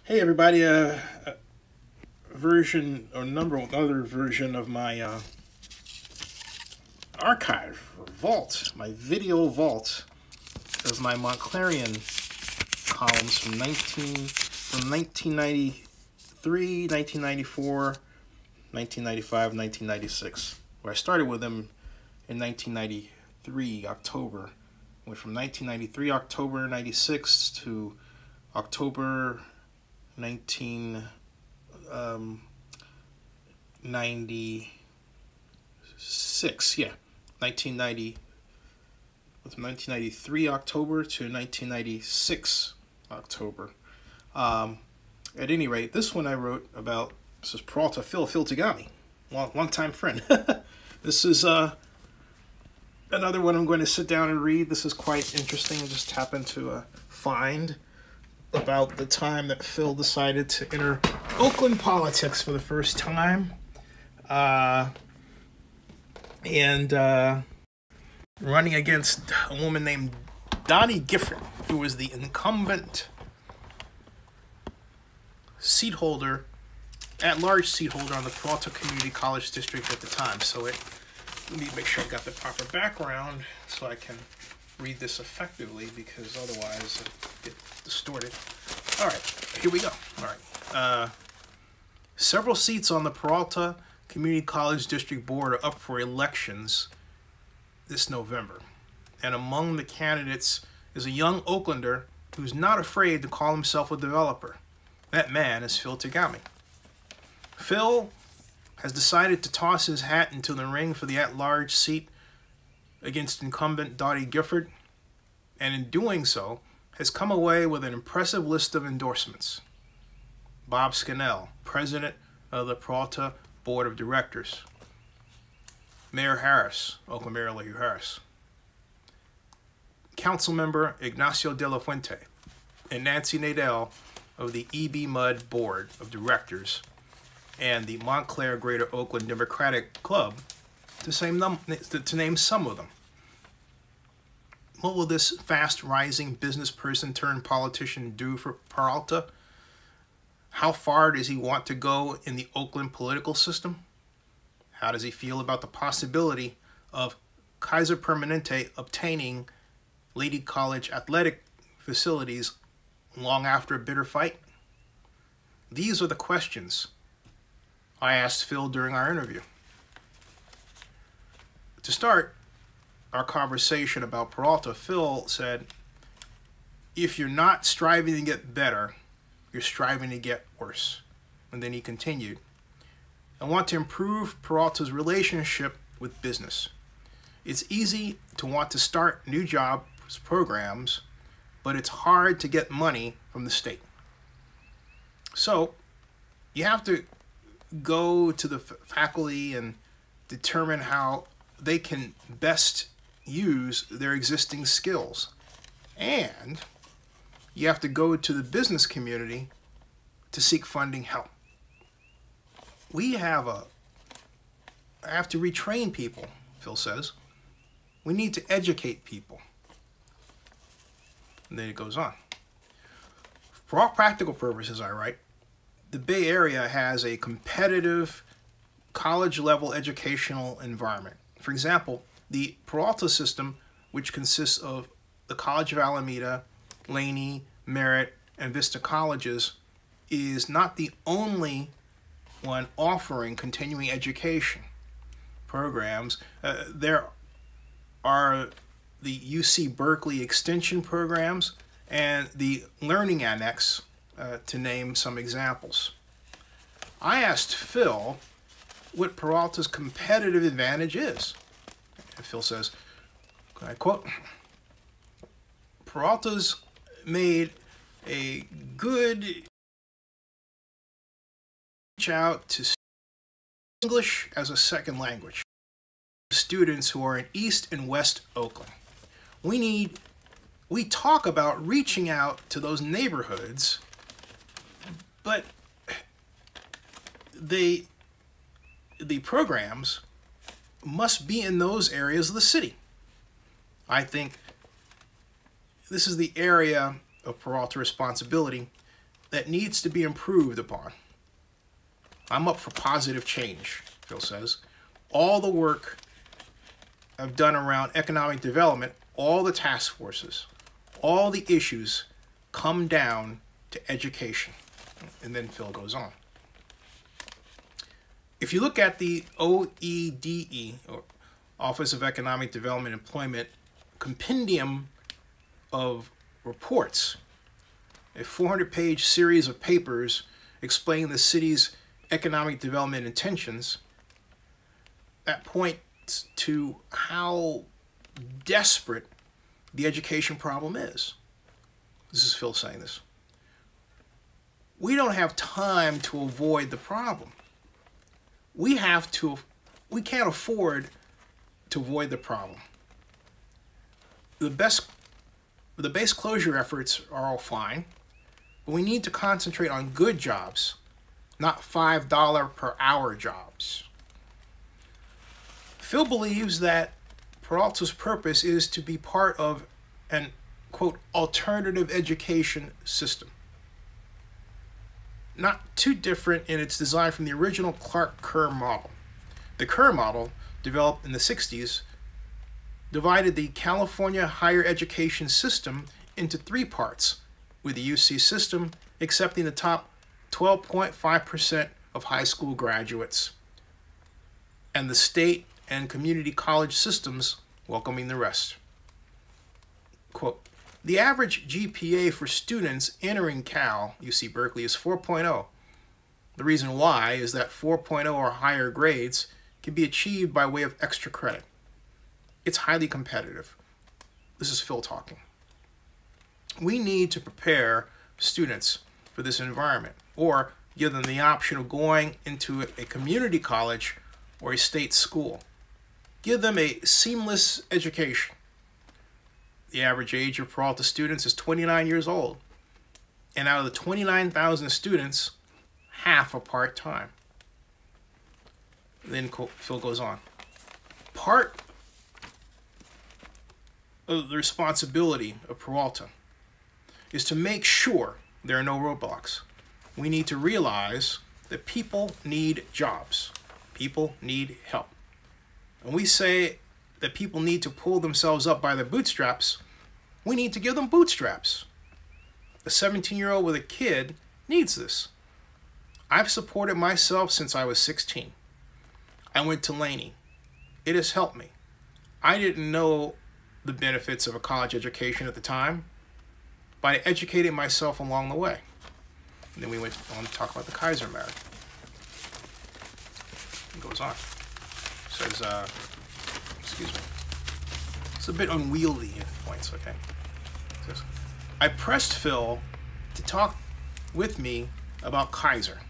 Hey everybody, version or another version of my archive or vault, my video vault of my Montclarion columns from 1993, 1994, 1995, 1996. Where I started with them in 1993 October. Went from 1993 October 96 to October 1996, yeah, 1993 October to 1996 October. At any rate, this one I wrote about, this is Peralta, Phil Tagami, long time friend. This is another one I'm going to sit down and read. This is quite interesting. I just happened to find about the time that Phil decided to enter Oakland politics for the first time. Running against a woman named Donnie Gifford, who was the incumbent seat holder, at-large seat holder on the Peralta Community College District at the time. So let me make sure I got the proper background so I can read this effectively, because otherwise it gets distorted. All right, here we go. All right. Several seats on the Peralta Community College District Board are up for elections this November. And among the candidates is a young Oaklander who's not afraid to call himself a developer. That man is Phil Tagami. Phil has decided to toss his hat into the ring for the at-large seat against incumbent Donnie Gifford, and in doing so, has come away with an impressive list of endorsements. Bob Scannell, president of the Peralta Board of Directors. Mayor Harris, Oakland Mayor Larry Harris. Councilmember Ignacio de la Fuente, and Nancy Nadell of the E.B. Mudd Board of Directors and the Montclair Greater Oakland Democratic Club, to name some of them. What will this fast-rising business person turned politician do for Peralta? How far does he want to go in the Oakland political system? How does he feel about the possibility of Kaiser Permanente obtaining Lady College athletic facilities long after a bitter fight? These are the questions I asked Phil during our interview. To start our conversation about Peralta, Phil said, if you're not striving to get better, you're striving to get worse. And then he continued, I want to improve Peralta's relationship with business. It's easy to want to start new jobs programs, but it's hard to get money from the state. So you have to go to the faculty and determine how they can best use their existing skills. And you have to go to the business community to seek funding help. I have to retrain people, Phil says. We need to educate people. And then it goes on. For all practical purposes, I write, the Bay Area has a competitive college-level educational environment. For example, the Peralta system, which consists of the College of Alameda, Laney, Merritt, and Vista colleges, is not the only one offering continuing education programs. There are the UC Berkeley extension programs and the Learning Annex, to name some examples. I asked Phil what Peralta's competitive advantage is. And Phil says, I quote, Peralta's made a good reach out to English as a second language students who are in East and West Oakland. We talk about reaching out to those neighborhoods, but the programs must be in those areas of the city. I think this is the area of Peralta responsibility that needs to be improved upon. I'm up for positive change, Phil says. All the work I've done around economic development, all the task forces, all the issues come down to education. And then Phil goes on. If you look at the OEDE, or Office of Economic Development and Employment, compendium of reports, a 400-page series of papers explaining the city's economic development intentions, that points to how desperate the education problem is. This is Phil saying this. We don't have time to avoid the problem. We can't afford to avoid the problem. The base closure efforts are all fine, but we need to concentrate on good jobs, not $5 per hour jobs. Phil believes that Peralta's purpose is to be part of an, quote, alternative education system. Not too different in its design from the original Clark-Kerr model. The Kerr model, developed in the 60s, divided the California higher education system into 3 parts, with the UC system accepting the top 12.5% of high school graduates, and the state and community college systems welcoming the rest. Quote, the average GPA for students entering Cal, UC Berkeley, is 4.0. The reason why is that 4.0 or higher grades can be achieved by way of extra credit. It's highly competitive. This is Phil talking. We need to prepare students for this environment, or give them the option of going into a community college or a state school. Give them a seamless education. The average age of Peralta students is 29 years old, and out of the 29,000 students, half are part-time. Then Phil goes on. Part of the responsibility of Peralta is to make sure there are no roadblocks. We need to realize that people need jobs. People need help. When we say that people need to pull themselves up by their bootstraps, we need to give them bootstraps. A 17-year-old with a kid needs this. I've supported myself since I was 16. I went to Laney. It has helped me. I didn't know the benefits of a college education at the time, but I educated myself along the way. And then we went on to talk about the Kaiser matter. It goes on. It says, excuse me. It's a bit unwieldy at points, okay? It says, I pressed Phil to talk with me about Kaiser.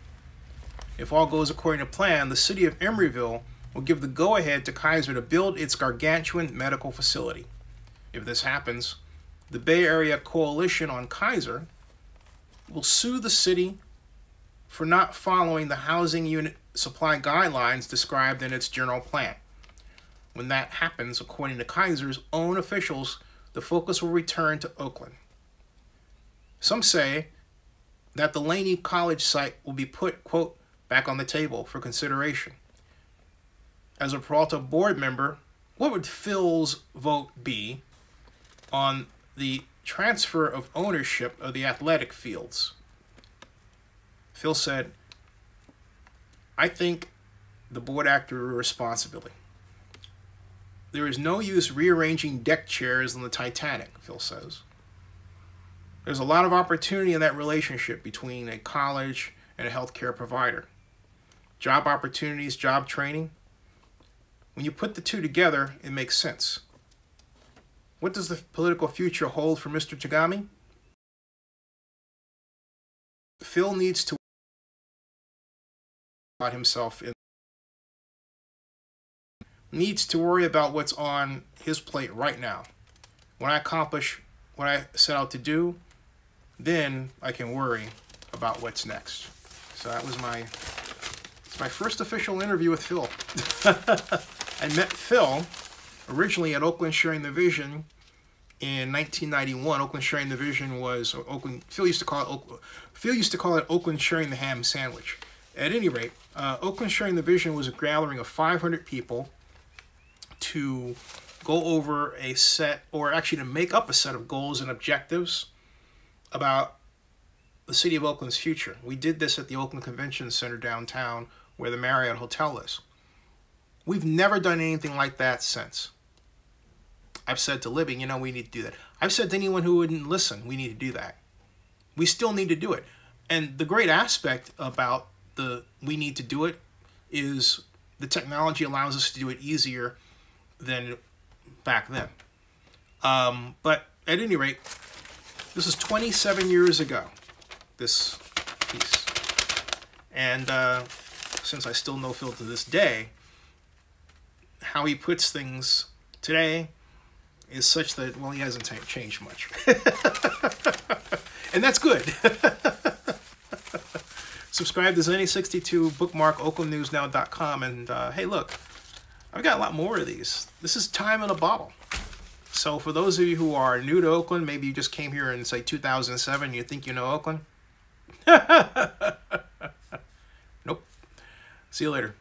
If all goes according to plan, the city of Emeryville will give the go-ahead to Kaiser to build its gargantuan medical facility. If this happens, the Bay Area Coalition on Kaiser will sue the city for not following the housing unit supply guidelines described in its general plan. When that happens, according to Kaiser's own officials, the focus will return to Oakland. Some say that the Laney College site will be put, quote, back on the table for consideration. As a Peralta board member, what would Phil's vote be on the transfer of ownership of the athletic fields? Phil said, I think the board acted responsibly. There is no use rearranging deck chairs on the Titanic, Phil says. There's a lot of opportunity in that relationship between a college and a healthcare provider. Job opportunities, job training. When you put the two together, it makes sense. What does the political future hold for Mr. Tagami? Phil needs to about himself in needs to worry about what's on his plate right now. When I accomplish what I set out to do, then I can worry about what's next. So that was my first official interview with Phil. I met Phil originally at Oakland Sharing the Vision in 1991, Oakland sharing the vision was Oakland. Phil used to call it Oakland sharing the ham sandwich. At any rate, Oakland sharing the vision was a gathering of 500 people to go over a set, or actually to make up a set of goals and objectives about the city of Oakland's future. We did this at the Oakland Convention Center downtown, where the Marriott Hotel is. We've never done anything like that since. I've said to Libby, you know, we need to do that. I've said to anyone who wouldn't listen, we need to do that. We still need to do it. And the great aspect about we need to do it is the technology allows us to do it easier than back then. But at any rate, this is 27 years ago, this piece. And since I still know Phil to this day, how he puts things today is such that, well, he hasn't changed much. And that's good. Subscribe to Zenny62, bookmark oaklandnewsnow.com, and hey, look, I've got a lot more of these. This is time in a bottle. So for those of you who are new to Oakland, maybe you just came here in, say, 2007, you think you know Oakland? Nope. See you later.